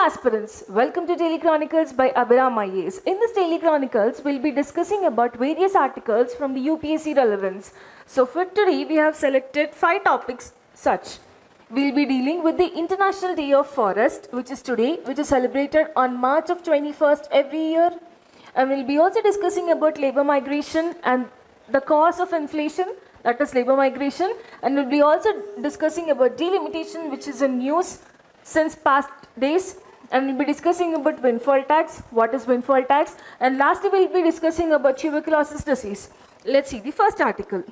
aspirants, welcome to Daily Chronicles by Abhiram Ias. In this Daily Chronicles, we'll be discussing about various articles from the UPSC relevance. So for today, we have selected 5 topics such. We'll be dealing with the International Day of Forest, which is today, which is celebrated on March of 21st every year. And we'll be also discussing about labor migration and the cause of inflation, that is labor migration. And we'll be also discussing about delimitation, which is in news since past days, and we'll be discussing about windfall tax, what is windfall tax, and lastly we'll be discussing about tuberculosis disease. Let's see the first article.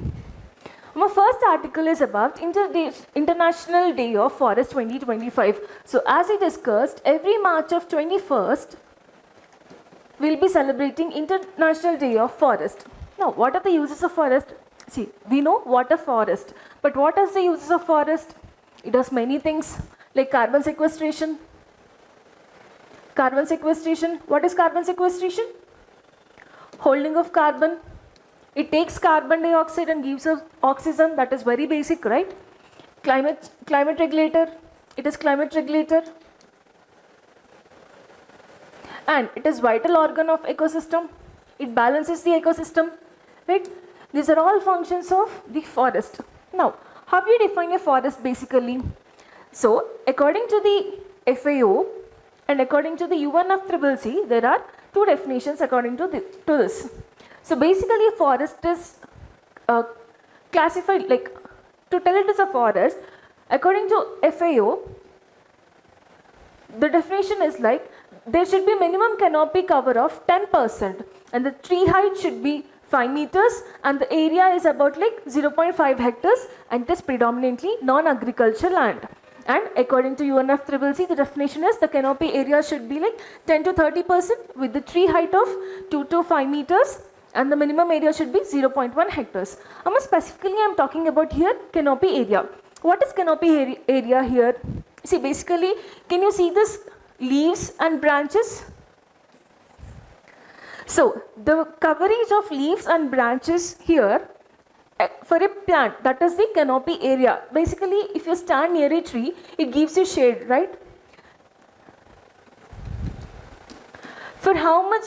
My first article is about International Day of Forest 2025. So as I discussed, every March of 21st, we'll be celebrating International Day of Forest. Now, what are the uses of forest? See, we know what a forest, but what are the uses of forest? It does many things. Like carbon sequestration. Carbon sequestration. What is carbon sequestration? Holding of carbon. It takes carbon dioxide and gives us oxygen. That is very basic, right? Climate regulator. It is climate regulator. And it is vital organ of ecosystem. It balances the ecosystem, right? These are all functions of the forest. Now, how do you define a forest basically? So, according to the FAO and according to the UNFCCC, there are 2 definitions according to this. So, basically, a forest is classified, like, to tell it is a forest, according to FAO, the definition is like, there should be minimum canopy cover of 10% and the tree height should be 5 meters and the area is about like 0.5 hectares and it is predominantly non-agricultural land. And according to UNFCCC, the definition is the canopy area should be like 10 to 30% with the tree height of 2 to 5 meters and the minimum area should be 0.1 hectares. Specifically, I am talking about here canopy area. What is canopy area here? See, basically, can you see this leaves and branches? So, the coverage of leaves and branches here for a plant, that is the canopy area. Basically, if you stand near a tree, it gives you shade, right? For how much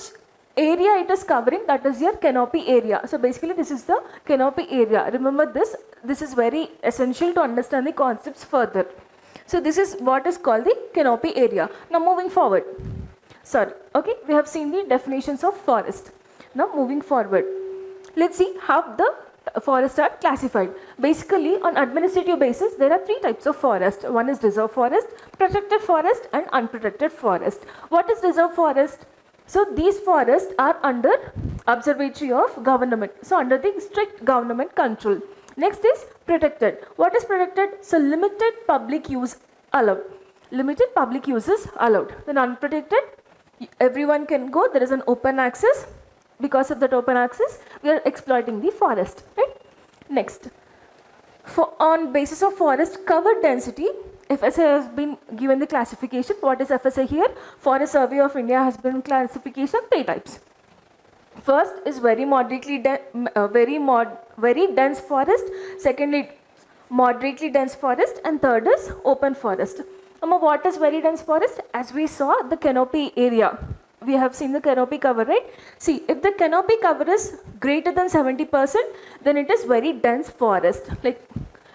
area it is covering, that is your canopy area. So basically, this is the canopy area. Remember this. This is very essential to understand the concepts further. So this is what is called the canopy area. Now moving forward. Okay, we have seen the definitions of forest. Now moving forward. Let's see how the forests are classified. Basically, on administrative basis, there are 3 types of forest. One is reserve forest, protected forest and unprotected forest. What is reserve forest? So these forests are under observatory of government. So under the strict government control. Next is protected. What is protected? So limited public use allowed. Limited public use is allowed. Then unprotected, everyone can go. There is an open access. Because of that open access, we are exploiting the forest, right? Next, on basis of forest cover density, FSA has been given the classification. What is FSA here? Forest Survey of India has been classification 3 types. First is very dense forest. Secondly, moderately dense forest, and third is open forest. What is very dense forest? As we saw, the canopy area. We have seen the canopy cover, right? See, if the canopy cover is greater than 70%, then it is very dense forest, like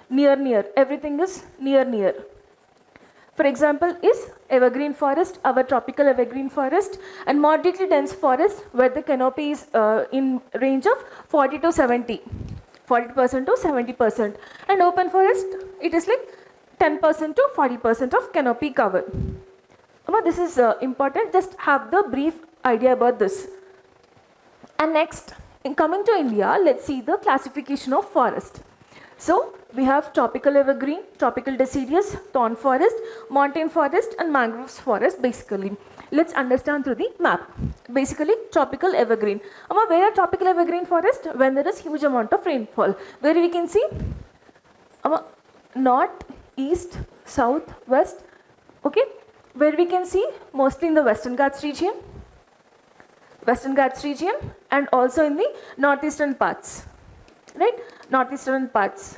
near, everything is near. For example, is evergreen forest, our tropical evergreen forest, and moderately dense forest where the canopy is in range of 40 to 70, 40% to 70%, and open forest, it is like 10% to 40% of canopy cover. This is important, just have the brief idea about this. And next, in coming to India, let's see the classification of forest. So, we have tropical evergreen, tropical deciduous, thorn forest, montane forest and mangroves forest basically. Let's understand through the map. Basically, tropical evergreen. Where are tropical evergreen forest? When there is huge amount of rainfall. Where we can see? North, east, south, west. Okay. Where we can see mostly in the Western Ghats region and also in the northeastern parts, right? Northeastern parts.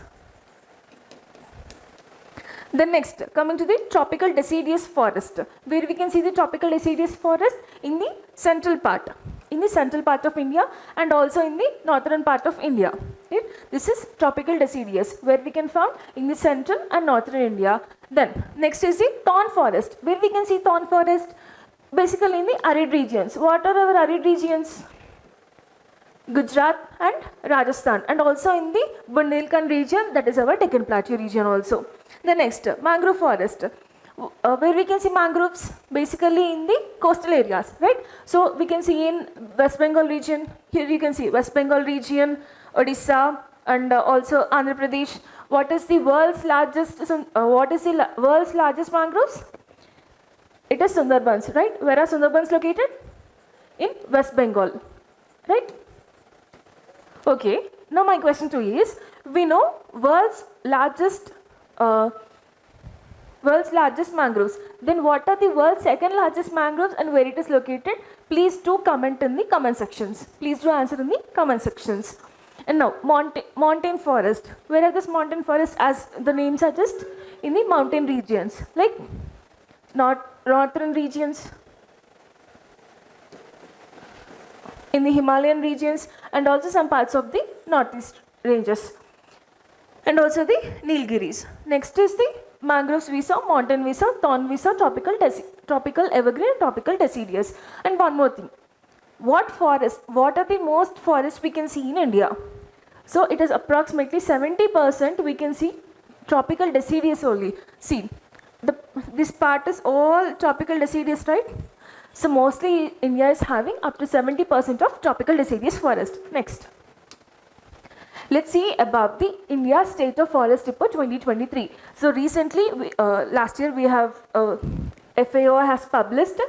Then next, coming to the tropical deciduous forest, where we can see the tropical deciduous forest in the central part of India and also in the northern part of India. Okay? This is tropical deciduous, where we can find in the central and northern India. Then next is the thorn forest, where we can see thorn forest basically in the arid regions. What are our arid regions? Gujarat and Rajasthan, and also in the Bundelkhand region, that is our Deccan Plateau region also. The next, mangrove forest, where we can see mangroves basically in the coastal areas, right? So we can see in West Bengal region, here you can see West Bengal region, Odisha, and also Andhra Pradesh. What is the world's largest mangroves? It is Sundarbans, right? Where are Sundarbans located? In West Bengal, right? Okay, now my question to you is, we know world's largest mangroves. Then what are the world's second largest mangroves and where it is located? Please do comment in the comment sections. Please do answer in the comment sections. And now, mountain forest. Where are this mountain forest? As the name suggests, in the mountain regions, like northern regions, in the Himalayan regions, and also some parts of the northeast ranges, and also the Nilgiris. Next is the mangroves we saw, mountain we saw, thorn we saw, tropical evergreen, tropical deciduous. And one more thing, what are the most forests we can see in India? So it is approximately 70% we can see tropical deciduous only. See, this part is all tropical deciduous, right? So mostly India is having up to 70% of tropical deciduous forest. Next, let's see about the India State of Forest Report 2023. So recently, last year we have FAO has published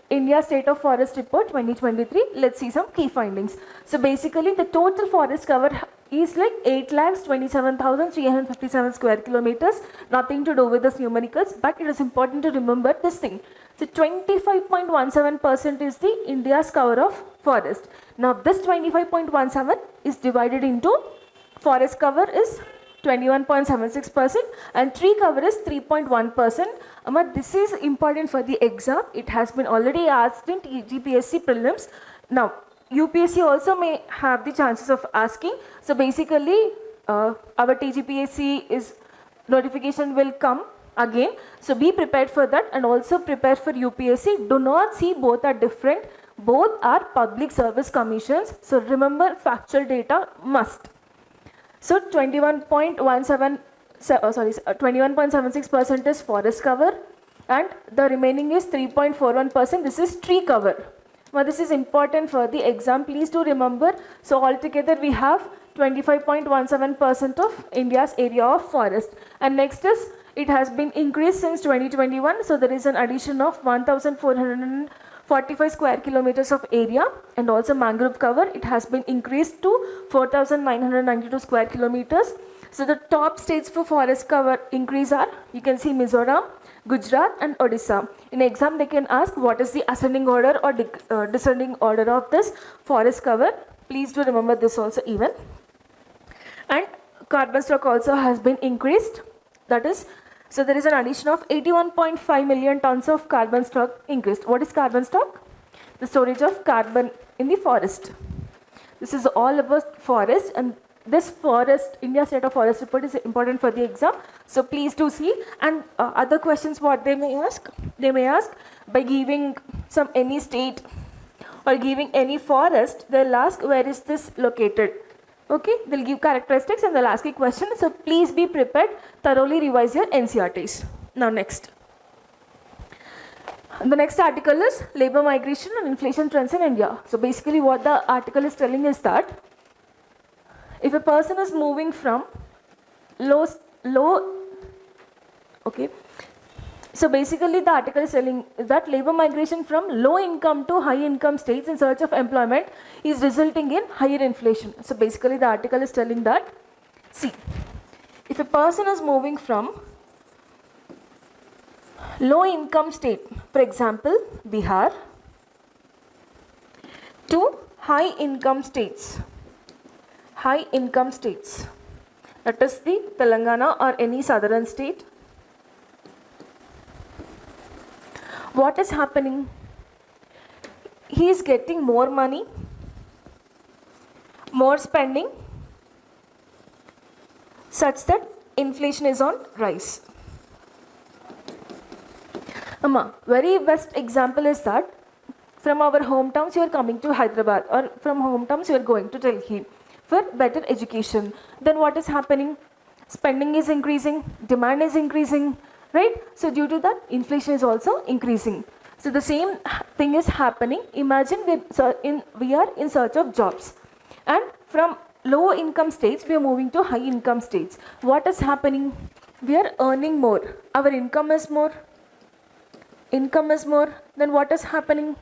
India State of Forest Report 2023. Let's see some key findings. So basically, the total forest cover is like 8,27,357 square kilometers. Nothing to do with this numericals, but it is important to remember this thing. So 25.17% is the India's cover of forest. Now this 25.17 is divided into forest cover is 21.76% and tree cover is 3.1%. This is important for the exam. It has been already asked in TGPSC prelims. Now UPSC also may have the chances of asking. So basically our TGPSC is notification will come again. So be prepared for that and also prepare for UPSC. Do not see both are different. Both are public service commissions. So remember, factual data must. So 21.76% is forest cover and the remaining is 3.41%. This is tree cover. Now this is important for the exam. Please do remember. So altogether we have 25.17% of India's area of forest. And next is, it has been increased since 2021. So there is an addition of 1,445 square kilometers of area, and also mangrove cover. It has been increased to 4,992 square kilometers. So the top states for forest cover increase are, you can see Mizoram, Gujarat and Odisha. In exam they can ask what is the ascending order or descending order of this forest cover. Please do remember this also even. And carbon stock also has been increased. That is, so there is an addition of 81.5 million tons of carbon stock increased. What is carbon stock? The storage of carbon in the forest. This is all about forest, and this forest, India State of Forest Report is important for the exam. So please do see. And other questions what they may ask? They may ask by giving any state or giving any forest, they'll ask where is this located. Okay, they'll give characteristics and they'll ask a question. So please be prepared, thoroughly revise your NCRTs. Now next. The next article is labor migration and inflation trends in India. So basically what the article is telling is that if a person is moving from so basically the article is telling that labor migration from low income to high income states in search of employment is resulting in higher inflation. So basically the article is telling that, see, if a person is moving from low income state, for example Bihar, to high income states, that is the Telangana or any southern state, What is happening? He is getting more money, more spending, such that inflation is on rise. Amma, very best example is that from our hometowns you are coming to Hyderabad, or from hometowns you are going to Delhi for better education. Then what is happening? Spending is increasing, demand is increasing, right? So due to that, inflation is also increasing. So the same thing is happening. Imagine we are in search of jobs, and from low income states we are moving to high income states. What is happening? We are earning more. Our income is more. Then what is happening?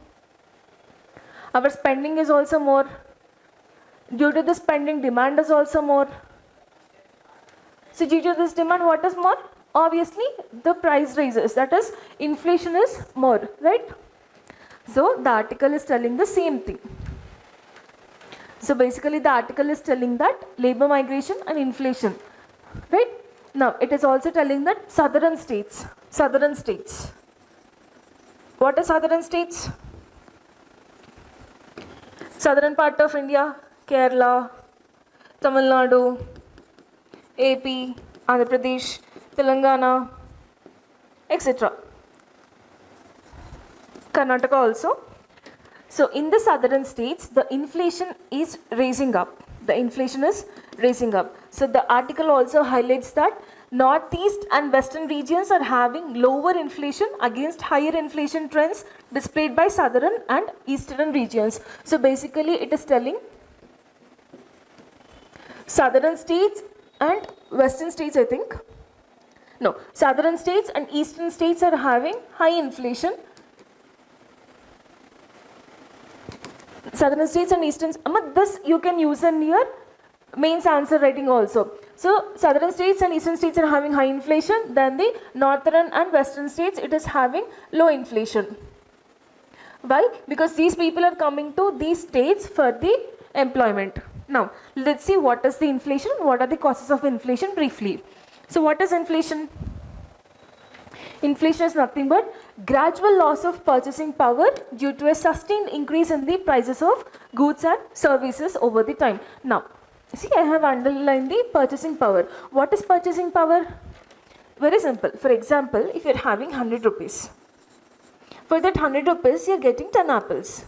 Our spending is also more. Due to the spending, demand is also more. So due to this demand, what is more? Obviously, the price rises. That is, inflation is more, right? So the article is telling the same thing. So basically, the article is telling that labor migration and inflation, right? Now, it is also telling that southern states. What are southern states? Southern part of India, Kerala, Tamil Nadu, AP, Andhra Pradesh, Telangana, etc. Karnataka also. So in the southern states, the inflation is raising up. So the article also highlights that northeast and western regions are having lower inflation against higher inflation trends displayed by southern and eastern regions. So basically it is telling southern states and western states, I think. No, southern states and eastern states are having high inflation. Southern states and eastern, this you can use in your mains answer writing also. So southern states and eastern states are having high inflation, then the northern and western states, it is having low inflation. Why? Because these people are coming to these states for the employment. Now, let's see what is the inflation, what are the causes of inflation briefly. So what is inflation? Inflation is nothing but gradual loss of purchasing power due to a sustained increase in the prices of goods and services over the time. Now, see, I have underlined the purchasing power. What is purchasing power? Very simple. For example, if you are having 100 rupees, for that 100 rupees, you are getting 10 apples.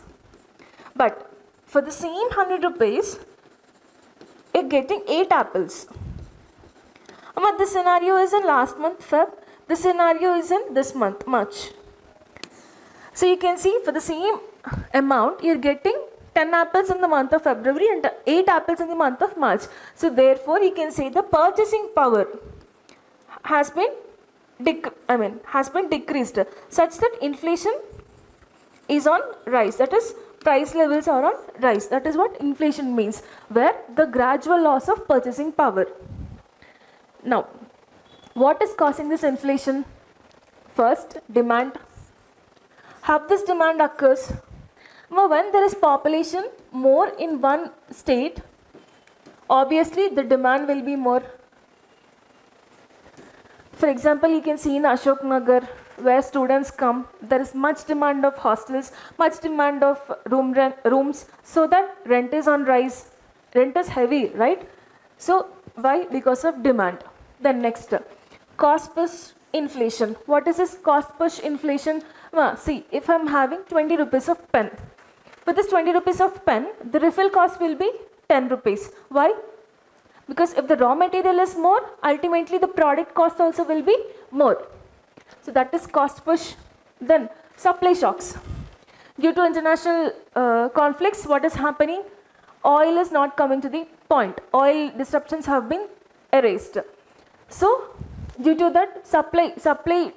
But for the same 100 rupees, you are getting 8 apples. But this scenario is in last month, Feb. This scenario is in this month, March. So you can see for the same amount, you are getting 10 apples in the month of February and 8 apples in the month of March. So therefore, you can say the purchasing power has been decreased such that inflation is on rise. That is, price levels are on rise. That is what inflation means, where the gradual loss of purchasing power. Now, what is causing this inflation? First, demand. How this demand occurs? Now, when there is population more in one state, obviously the demand will be more. For example, you can see in Ashok Nagar, where students come, there is much demand of hostels, much demand of rooms, so that rent is on rise. Rent is heavy, right? So, why? Because of demand. Then next, cost push inflation. What is this cost push inflation? See, if I am having 20 rupees of pen, for this 20 rupees of pen, the refill cost will be 10 rupees. Why? Because if the raw material is more, ultimately the product cost also will be more. So that is cost push. Then supply shocks. Due to international conflicts, what is happening? Oil is not coming to the point. Oil disruptions have been erased. So due to that, supply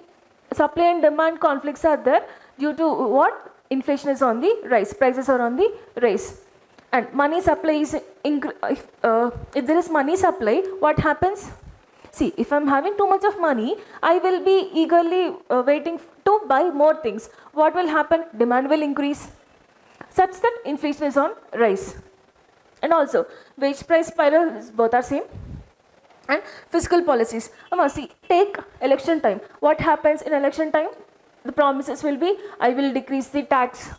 and demand conflicts are there. Due to what? Inflation is on the rise. Prices are on the rise. And money supply is if there is money supply, what happens? See, if I am having too much of money, I will be eagerly waiting to buy more things. What will happen? Demand will increase, such that inflation is on rise. And also, wage price spirals, both are same. And fiscal policies. See, take election time. What happens in election time? the promises will be, I will decrease the tax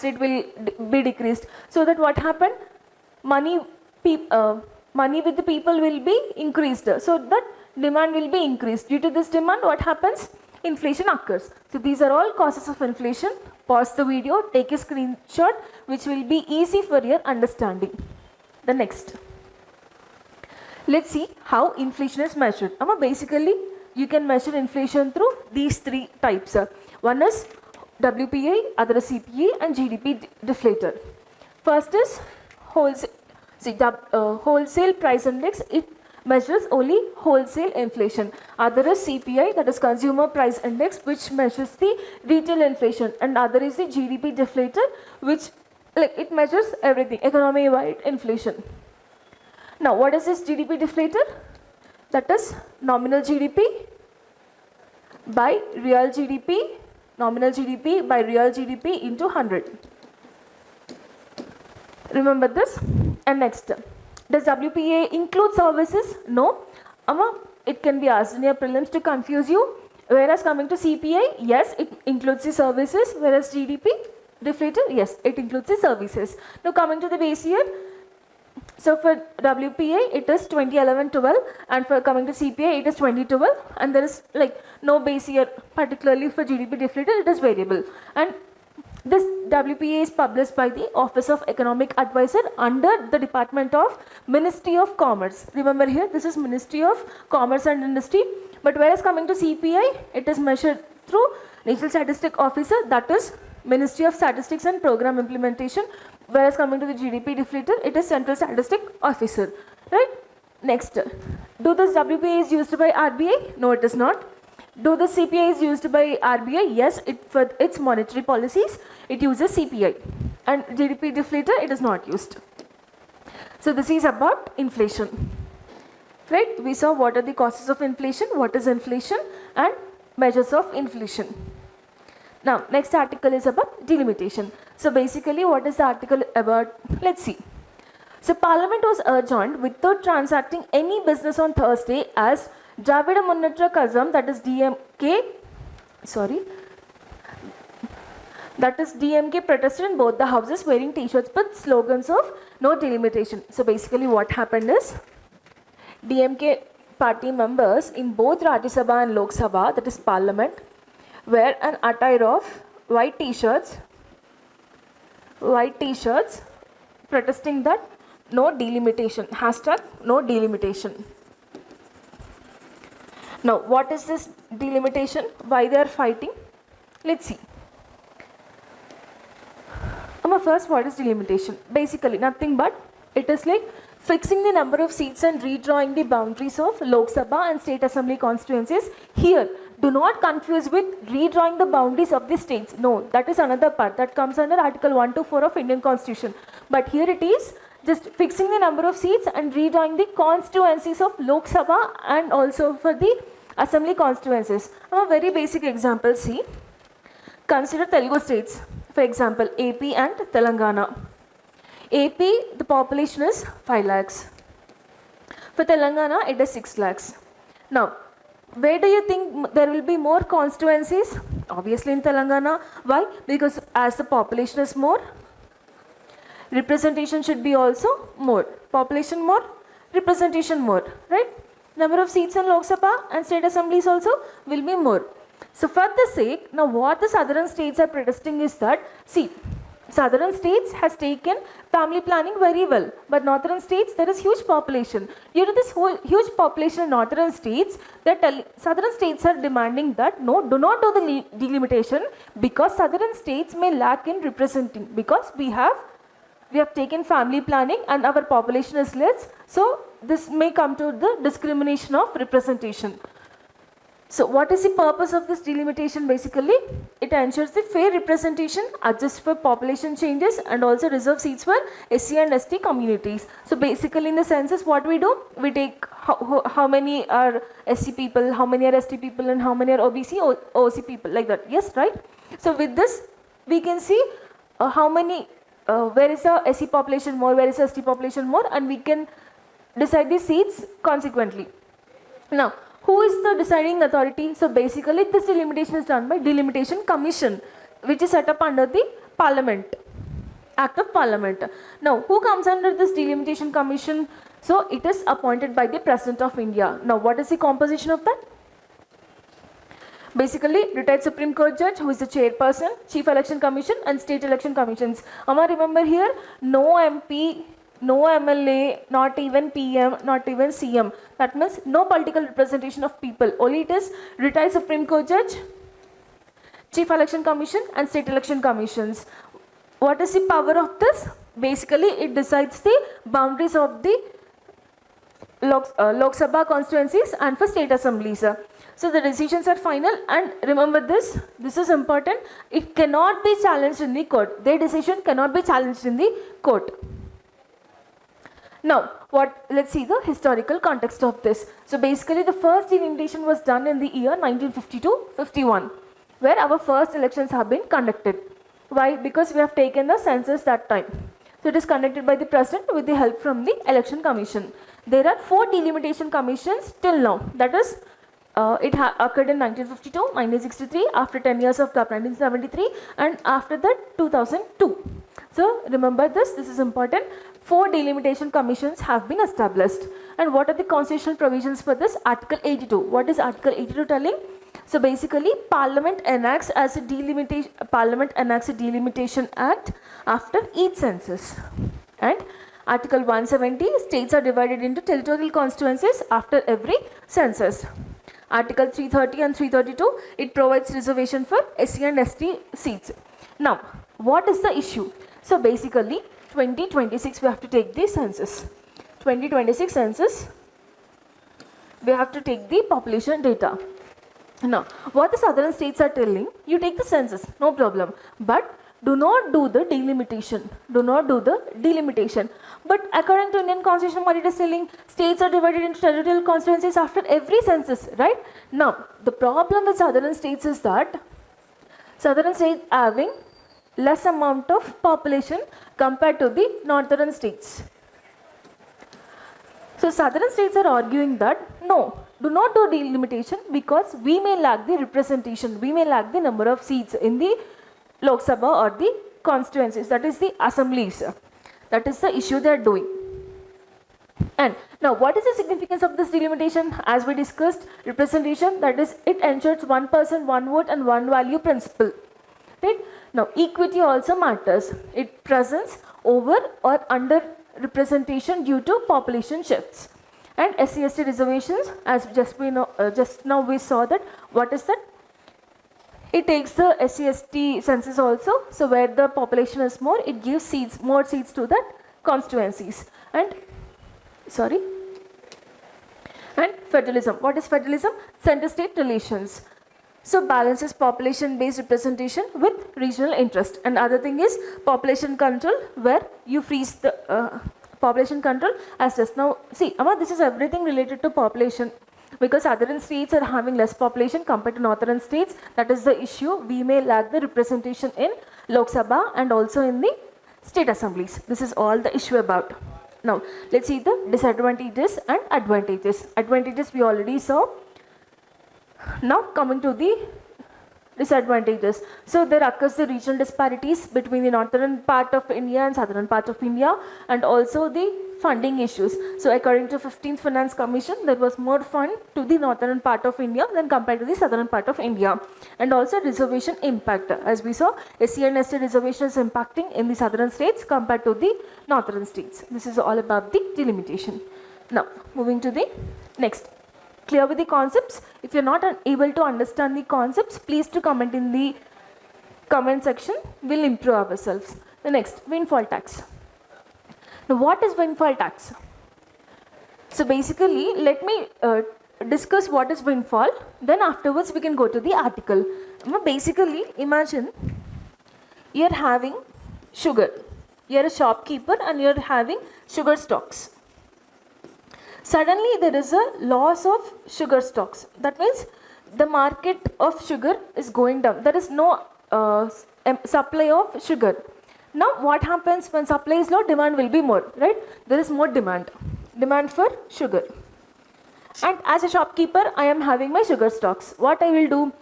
rate will be decreased, so that what happened, money with the people will be increased, so that demand will be increased. Due to this demand, what happens, inflation occurs. So these are all causes of inflation. Pause the video, take a screenshot, which will be easy for your understanding. The next, let's see how inflation is measured. Basically, you can measure inflation through these three types. One is WPI, other is CPI, and GDP deflator. First is wholesale price index. It measures only wholesale inflation. Other is CPI, that is consumer price index, which measures the retail inflation. And other is the GDP deflator, which it measures everything, economy-wide inflation. Now, what is this GDP deflator? That is nominal GDP by real GDP, nominal GDP by real GDP into 100. Remember this. And next, does WPA include services? No. It can be asked in your prelims to confuse you. Whereas coming to CPI, yes, it includes the services. Whereas GDP deflator, yes, it includes the services. Now coming to the base year. So for WPA, it is 2011-12, and for coming to CPI, it is 2012, and there is no base year, particularly for GDP deflator, it is variable. And this WPA is published by the Office of Economic Advisor under the Department of Ministry of Commerce. Remember here, this is Ministry of Commerce and Industry. But whereas coming to CPI, it is measured through National Statistic Officer, that is Ministry of Statistics and Program Implementation. Whereas coming to the GDP deflator, it is Central Statistic Officer, right? Next, do this WPA is used by RBI? No, it is not. Do the CPI is used by RBI? Yes, for its monetary policies, it uses CPI. And GDP deflator, it is not used. So this is about inflation, right? We saw what are the causes of inflation, what is inflation, and measures of inflation. Now, next article is about delimitation. So basically, what is the article about? Let's see. So Parliament was adjourned without transacting any business on Thursday as Dravida Munnetra Kazham, that is DMK protested in both the houses wearing t-shirts with slogans of no delimitation. So basically what happened is, DMK party members in both Rajya Sabha and Lok Sabha, that is Parliament, wear an attire of white t-shirts protesting that no delimitation, hashtag no delimitation. Now, what is this delimitation? Why they are fighting? Let's see. First, what is delimitation? Basically, nothing but it is like fixing the number of seats and redrawing the boundaries of Lok Sabha and State Assembly constituencies. Here, do not confuse with redrawing the boundaries of the states. No, that is another part. That comes under Article 124 of Indian Constitution. But here it is just fixing the number of seats and redrawing the constituencies of Lok Sabha and also for the Assembly constituencies. A very basic example, see. Consider Telugu states. For example, AP and Telangana. AP, the population is 5 lakhs. For Telangana, it is 6 lakhs. Now, where do you think there will be more constituencies? Obviously in Telangana. Why? Because as the population is more, representation should be also more. Population more, representation more, right? Number of seats in Lok Sabha and state assemblies also will be more. So for the sake, now what the southern states are protesting is that, see, southern states has taken family planning very well, but northern states there is huge population. Due to this whole huge population in northern states, southern states are demanding that no, do not do the delimitation because southern states may lack in representing, because we have taken family planning and our population is less, so this may come to the discrimination of representation. So what is the purpose of this delimitation? Basically, it ensures the fair representation, adjusts for population changes and also reserve seats for SC and ST communities. So basically in the census what we do, we take how many are SC people, how many are ST people and how many are OBC, OC people, like that. Yes, right? So with this we can see how many, where is the SC population more, where is the ST population more, and we can decide the seats consequently. Now, Who is the deciding authority? So basically this delimitation is done by Delimitation Commission, which is set up under the Parliament, Act of Parliament. Now, who comes under this Delimitation Commission? So it is appointed by the President of India. Now, what is the composition of that? Basically, retired Supreme Court judge, who is the chairperson, Chief Election Commission and State Election Commissions. Remember here, no MP, no MLA, not even PM, not even CM. That means no political representation of people. Only it is retired Supreme Court judge, Chief Election Commission and State Election Commissions. What is the power of this? Basically, it decides the boundaries of the Lok Sabha constituencies and for state assemblies. So the decisions are final, and remember this is important, it cannot be challenged in the court. Their decision cannot be challenged in the court. Now, let's see the historical context of this. So basically the first delimitation was done in the year 1952-51, where our first elections have been conducted. Why? Because we have taken the census that time. So it is conducted by the President with the help from the Election Commission. There are 4 delimitation commissions till now. That is, it occurred in 1952, 1963, after 10 years of gap, 1973, and after that 2002. So remember this is important. 4 delimitation commissions have been established. And what are the constitutional provisions for this? Article 82. What is Article 82 telling? So basically, Parliament enacts a delimitation act after each census. And Article 170, states are divided into territorial constituencies after every census. Article 330 and 332, it provides reservation for SC and ST seats. Now, what is the issue? So basically, 2026 we have to take the census. 2026 census, we have to take the population data. Now, what the southern states are telling, you take the census, no problem. But do not do the delimitation. Do not do the delimitation. But according to Indian Constitution, what it is telling, states are divided into territorial constituencies after every census, right? Now, the problem with southern states is that southern states having less amount of population compared to the northern states. So southern states are arguing that no, do not do delimitation because we may lack the representation, we may lack the number of seats in the Lok Sabha or the constituencies, that is the assemblies. That is the issue they are doing. And now, what is the significance of this delimitation? As we discussed, representation, that is, it ensures one person, one vote and one value principle. Right? Now, equity also matters. It presents over or under representation due to population shifts. And SC/ST reservations, as just now we saw that, what is that? It takes the SC/ST census also, so where the population is more, it gives seats, more seats to the constituencies. And federalism. What is federalism? Center-state relations. So balances population-based representation with regional interest. And other thing is population control, where you freeze the population control, as just now. See, this is everything related to population. Because southern states are having less population compared to northern states. That is the issue. We may lack the representation in Lok Sabha and also in the state assemblies. This is all the issue about. Now, let's see the disadvantages and advantages. Advantages we already saw. Now, coming to the disadvantages. So, there occurs the regional disparities between the northern part of India and southern part of India, and also the funding issues. So, according to 15th Finance Commission, there was more fund to the northern part of India than compared to the southern part of India. And also reservation impact. As we saw, SC and ST reservation is impacting in the southern states compared to the northern states. This is all about the delimitation. Now, moving to the next. Clear with the concepts? If you are not able to understand the concepts, please to comment in the comment section. We'll improve ourselves. The next, windfall tax. Now, what is windfall tax? So basically, let me discuss what is windfall. Then afterwards, we can go to the article. Now, basically, imagine you're having sugar. You're a shopkeeper and you're having sugar stocks. Suddenly, there is a loss of sugar stocks. That means the market of sugar is going down. There is no supply of sugar. Now, what happens when supply is low? Demand will be more, right? There is more demand for sugar. And as a shopkeeper, I am having my sugar stocks. What I will do?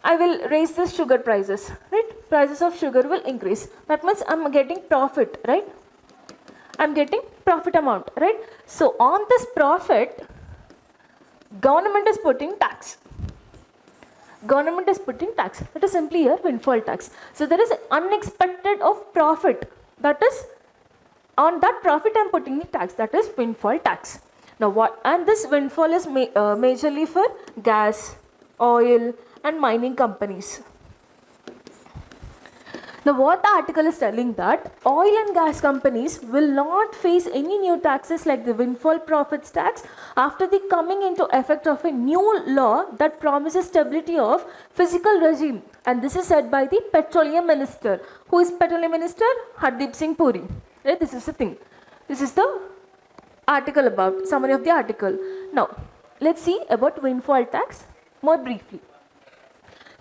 I will raise the sugar prices, right? Prices of sugar will increase. That means I'm getting profit, right? I'm getting profit amount, right? So on this profit, government is putting tax. Government is putting tax. That is simply a windfall tax. So there is unexpected of profit. That is, on that profit I'm putting the tax. That is windfall tax. Now what? And this windfall is majorly for gas, oil, and mining companies. Now what the article is telling that oil and gas companies will not face any new taxes like the windfall profits tax after the coming into effect of a new law that promises stability of fiscal regime. And this is said by the petroleum minister. Who is petroleum minister? Hardeep Singh Puri. Right? This is the thing. This is the article about, summary of the article. Now let's see about windfall tax more briefly.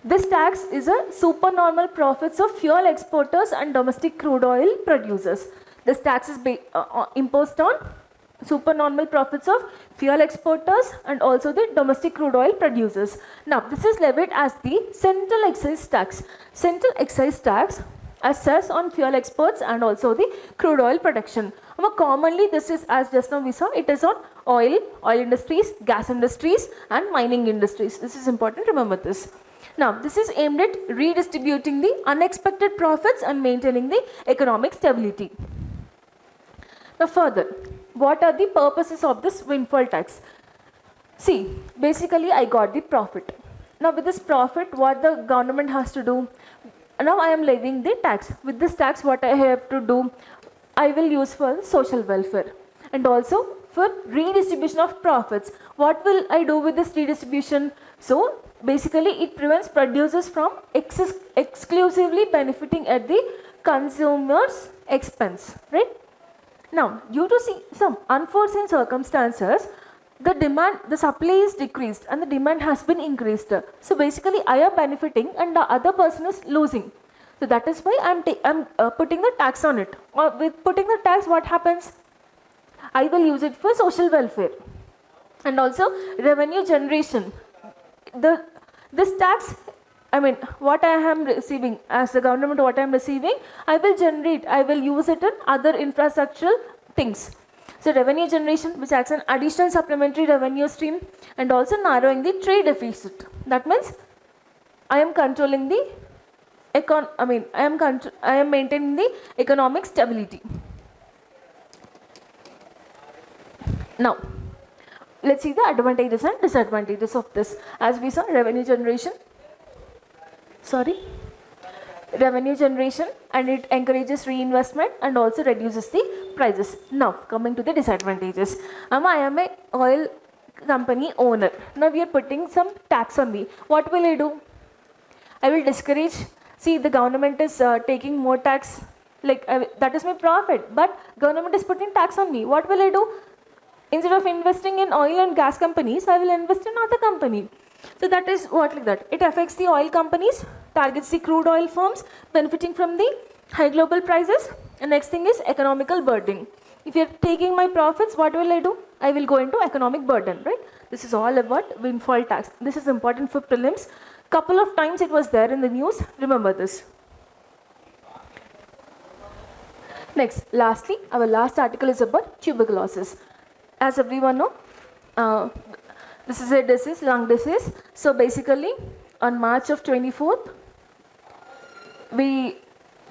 This tax is a supernormal profits of fuel exporters and domestic crude oil producers. This tax is imposed on supernormal profits of fuel exporters and also the domestic crude oil producers. Now, this is levied as the central excise tax. Central excise tax assessed on fuel exports and also the crude oil production. Now, commonly, this is, as just now we saw, it is on oil industries, gas industries, and mining industries. This is important. Remember this. Now, this is aimed at redistributing the unexpected profits and maintaining the economic stability. Now, further, what are the purposes of this windfall tax? See, basically, I got the profit. Now, with this profit, what the government has to do? Now, I am levying the tax. With this tax, what I have to do? I will use for social welfare and also for redistribution of profits. What will I do with this redistribution? So, basically, it prevents producers from exclusively benefiting at the consumer's expense, right? Now, due to some unforeseen circumstances, the supply is decreased and the demand has been increased. So, basically, I am benefiting and the other person is losing. So, that is why I'm putting the tax on it. With putting the tax, what happens? I will use it for social welfare and also revenue generation. This tax, I mean, what I am receiving as the government, what I am receiving, I will use it in other infrastructural things. So revenue generation, which acts an additional supplementary revenue stream and also narrowing the trade deficit. That means I am controlling the I am maintaining the economic stability. Now, let's see the advantages and disadvantages of this. As we saw, revenue generation, and it encourages reinvestment and also reduces the prices. Now, coming to the disadvantages. I am a oil company owner. Now, we are putting some tax on me. What will I do? I will discourage. See, the government is taking more tax. That is my profit. But government is putting tax on me. What will I do? Instead of investing in oil and gas companies, I will invest in other company. So that is what like that. It affects the oil companies, targets the crude oil firms, benefiting from the high global prices. And next thing is economical burden. If you are taking my profits, what will I do? I will go into economic burden, right? This is all about windfall tax. This is important for prelims. Couple of times it was there in the news. Remember this. Next, lastly, our last article is about tuberculosis. As everyone know, this is a disease, lung disease. So basically, on March of 24th, we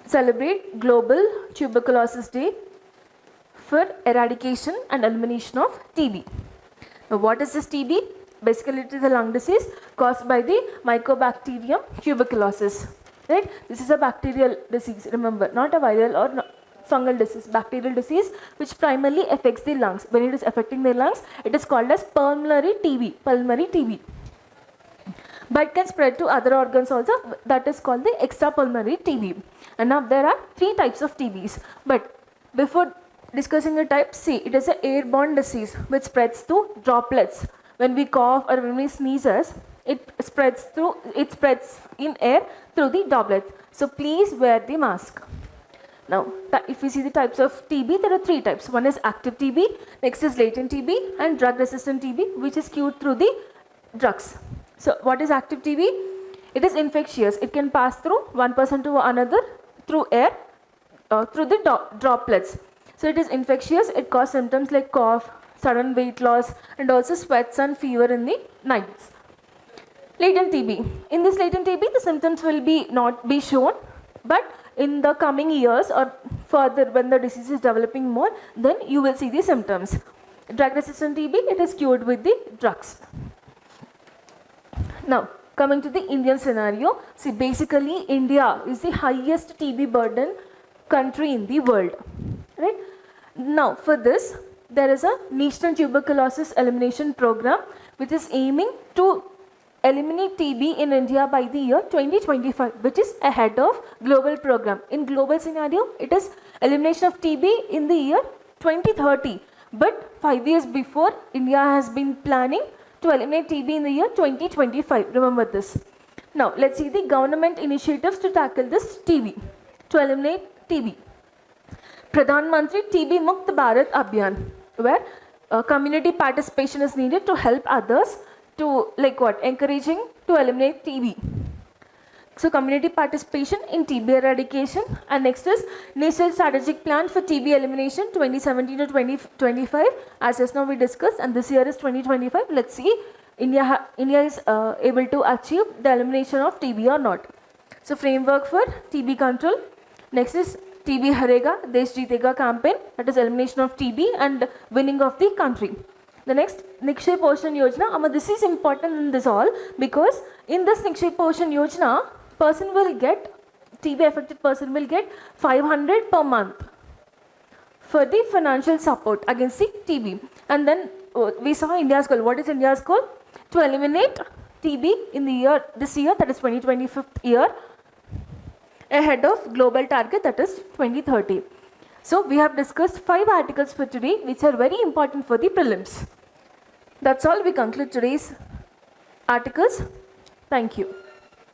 celebrate Global Tuberculosis Day for eradication and elimination of TB. Now, what is this TB? Basically, it is a lung disease caused by the Mycobacterium tuberculosis. Right? This is a bacterial disease. Remember, not a viral or fungal disease, bacterial disease, which primarily affects the lungs. When it is affecting the lungs, it is called as pulmonary TB. But it can spread to other organs also. That is called the extrapulmonary TB. And now there are 3 types of TBs. But before discussing the types, see, it is an airborne disease which spreads through droplets. When we cough or when we sneeze, it spreads in air through the droplets. So please wear the mask. Now, if we see the types of TB, there are 3 types. One is active TB, next is latent TB, and drug-resistant TB, which is cured through the drugs. So, what is active TB? It is infectious. It can pass through one person to another through air, through the droplets. So, it is infectious. It causes symptoms like cough, sudden weight loss, and also sweats and fever in the nights. Latent TB. In this latent TB, the symptoms will not be shown, but in the coming years or further when the disease is developing more, then you will see the symptoms. Drug resistant TB, it is cured with the drugs. Now, coming to the Indian scenario, see basically India is the highest TB burden country in the world, right? Now, for this, there is a National Tuberculosis Elimination Program which is aiming to eliminate TB in India by the year 2025, which is ahead of global program. In global scenario, it is elimination of TB in the year 2030. But 5 years before, India has been planning to eliminate TB in the year 2025. Remember this. Now, let's see the government initiatives to tackle this TB, to eliminate TB. Pradhan Mantri TB Mukt Bharat Abhiyan, where community participation is needed to help others to encouraging to eliminate TB. So community participation in TB eradication, and next is National Strategic Plan for TB Elimination 2017 to 2025, as just now we discussed, and this year is 2025. Let's see India is able to achieve the elimination of TB or not. So framework for TB control. Next is TB Harega, Desh Jeetega campaign, that is elimination of TB and winning of the country. The next, Nikshay Poshan Yojana. This is important in this all because in this Nikshay Poshan Yojana, person will get, TB affected person will get 500 per month for the financial support against the TB. And then we saw India's goal. What is India's goal? To eliminate TB in the year, this year, that is 2025 year, ahead of global target, that is 2030. So we have discussed 5 articles for today which are very important for the prelims. That's all. We conclude today's articles. Thank you.